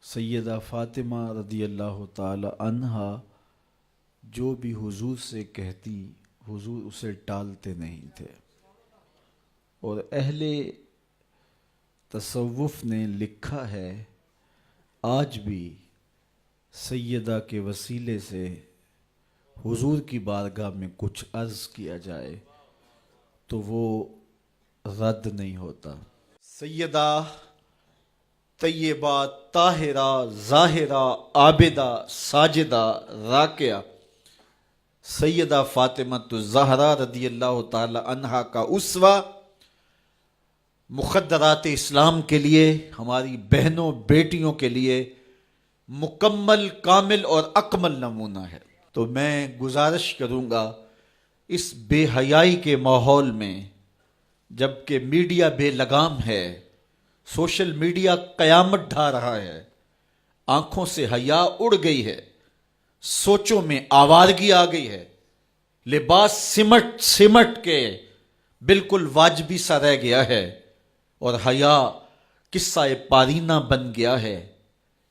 سیدہ فاطمہ رضی اللہ تعالی عنہا جو بھی حضور سے کہتی حضور اسے ٹالتے نہیں تھے، اور اہل تصوف نے لکھا ہے آج بھی سیدہ کے وسیلے سے حضور کی بارگاہ میں کچھ عرض کیا جائے تو وہ رد نہیں ہوتا۔ سیدہ طیبہ طاہرہ ظاہرہ عابدہ ساجدہ راکعہ سیدہ فاطمہ الزہرا رضی اللہ تعالی عنہا کا اسوہ مخدرات اسلام کے لیے، ہماری بہنوں بیٹیوں کے لیے مکمل کامل اور اکمل نمونہ ہے۔ تو میں گزارش کروں گا اس بے حیائی کے ماحول میں، جبکہ میڈیا بے لگام ہے، سوشل میڈیا قیامت ڈھا رہا ہے، آنکھوں سے حیا اڑ گئی ہے، سوچوں میں آوارگی آ گئی ہے، لباس سمٹ سمٹ کے بالکل واجبی سا رہ گیا ہے، اور حیا قصہ پارینہ بن گیا ہے۔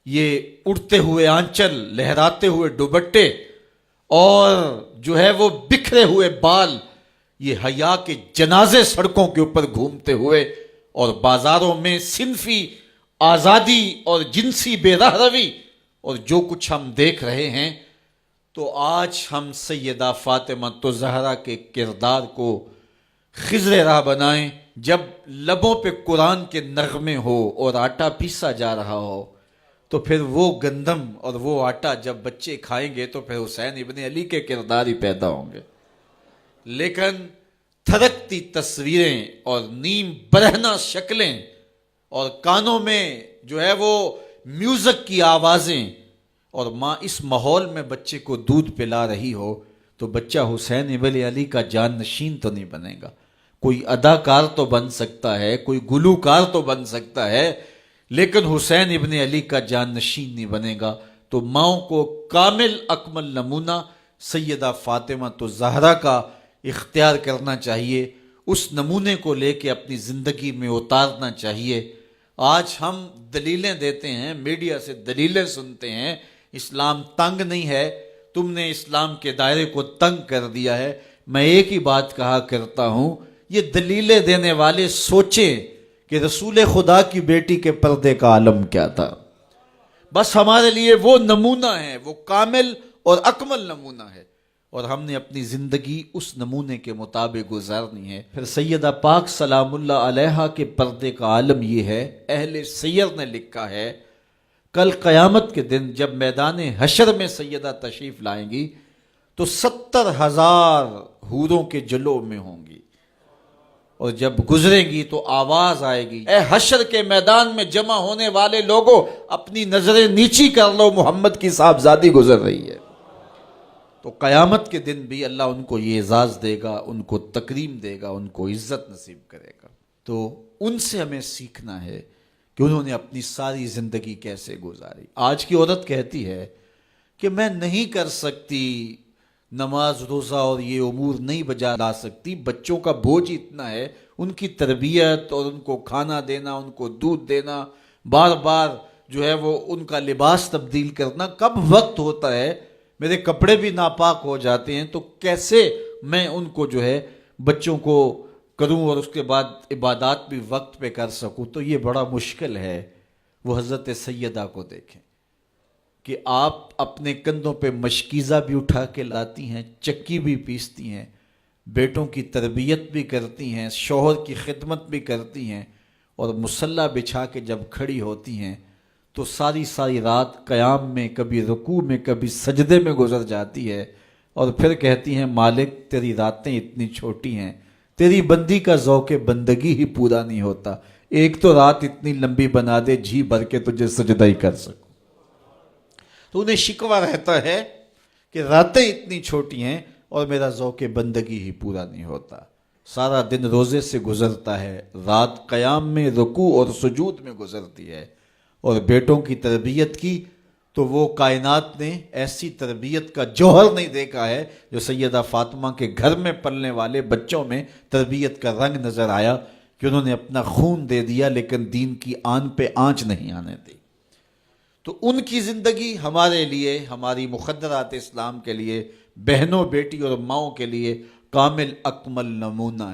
یہ اڑتے ہوئے آنچل، لہراتے ہوئے دوپٹے اور جو ہے وہ بکھرے ہوئے بال، یہ حیا کے جنازے سڑکوں کے اوپر گھومتے ہوئے، اور بازاروں میں صنفی آزادی اور جنسی بے رہروی اور جو کچھ ہم دیکھ رہے ہیں، تو آج ہم سیدہ فاطمہ الزہرا کے کردار کو خضر راہ بنائیں۔ جب لبوں پہ قرآن کے نغمے ہو اور آٹا پیسا جا رہا ہو، تو پھر وہ گندم اور وہ آٹا جب بچے کھائیں گے تو پھر حسین ابن علی کے کردار ہی پیدا ہوں گے۔ لیکن تھرکتی تصویریں اور نیم برہنہ شکلیں اور کانوں میں جو ہے وہ میوزک کی آوازیں، اور ماں اس ماحول میں بچے کو دودھ پلا رہی ہو، تو بچہ حسین ابن علی کا جان نشین تو نہیں بنے گا۔ کوئی اداکار تو بن سکتا ہے، کوئی گلوکار تو بن سکتا ہے، لیکن حسین ابن علی کا جان نشین نہیں بنے گا۔ تو ماؤں کو کامل اکمل نمونہ سیدہ فاطمہ الزہرا کا اختیار کرنا چاہیے، اس نمونے کو لے کے اپنی زندگی میں اتارنا چاہیے۔ آج ہم دلیلیں دیتے ہیں، میڈیا سے دلیلیں سنتے ہیں، اسلام تنگ نہیں ہے، تم نے اسلام کے دائرے کو تنگ کر دیا ہے۔ میں ایک ہی بات کہا کرتا ہوں، یہ دلیلیں دینے والے سوچیں کہ رسول خدا کی بیٹی کے پردے کا عالم کیا تھا۔ بس ہمارے لیے وہ نمونہ ہے، وہ کامل اور اکمل نمونہ ہے، اور ہم نے اپنی زندگی اس نمونے کے مطابق گزارنی ہے۔ پھر سیدہ پاک سلام اللہ علیہا کے پردے کا عالم یہ ہے، اہل سیر نے لکھا ہے کل قیامت کے دن جب میدان حشر میں سیدہ تشریف لائیں گی تو 70,000 حوروں کے جلوہ میں ہوں گی، اور جب گزریں گی تو آواز آئے گی، اے حشر کے میدان میں جمع ہونے والے لوگوں، اپنی نظریں نیچی کر لو، محمد کی صاحبزادی گزر رہی ہے۔ تو قیامت کے دن بھی اللہ ان کو یہ اعزاز دے گا، ان کو تکریم دے گا، ان کو عزت نصیب کرے گا۔ تو ان سے ہمیں سیکھنا ہے کہ انہوں نے اپنی ساری زندگی کیسے گزاری۔ آج کی عورت کہتی ہے کہ میں نہیں کر سکتی نماز روزہ اور یہ امور نہیں بجا لا سکتی، بچوں کا بوجھ اتنا ہے، ان کی تربیت اور ان کو کھانا دینا، ان کو دودھ دینا، بار بار جو ہے وہ ان کا لباس تبدیل کرنا، کب وقت ہوتا ہے، میرے کپڑے بھی ناپاک ہو جاتے ہیں، تو کیسے میں ان کو جو ہے بچوں کو کروں اور اس کے بعد عبادات بھی وقت پہ کر سکوں، تو یہ بڑا مشکل ہے۔ وہ حضرت سیدہ کو دیکھیں کہ آپ اپنے کندھوں پہ مشکیزہ بھی اٹھا کے لاتی ہیں، چکی بھی پیستی ہیں، بیٹوں کی تربیت بھی کرتی ہیں، شوہر کی خدمت بھی کرتی ہیں، اور مصلی بچھا کے جب کھڑی ہوتی ہیں تو ساری ساری رات قیام میں، کبھی رکوع میں، کبھی سجدے میں گزر جاتی ہے، اور پھر کہتی ہیں مالک تیری راتیں اتنی چھوٹی ہیں، تیری بندی کا ذوق بندگی ہی پورا نہیں ہوتا، ایک تو رات اتنی لمبی بنا دے جی بھر کے تجھے سجدہ ہی کر سکوں۔ تو انہیں شکوہ رہتا ہے کہ راتیں اتنی چھوٹی ہیں اور میرا ذوق بندگی ہی پورا نہیں ہوتا۔ سارا دن روزے سے گزرتا ہے، رات قیام میں، رکوع اور سجود میں گزرتی ہے، اور بیٹوں کی تربیت کی تو وہ کائنات نے ایسی تربیت کا جوہر نہیں دیکھا ہے جو سیدہ فاطمہ کے گھر میں پلنے والے بچوں میں تربیت کا رنگ نظر آیا، کہ انہوں نے اپنا خون دے دیا لیکن دین کی آن پہ آنچ نہیں آنے دی۔ تو ان کی زندگی ہمارے لیے، ہماری مقدرات اسلام کے لیے، بہنوں بیٹی اور ماؤں کے لیے کامل اکمل نمونہ ہے۔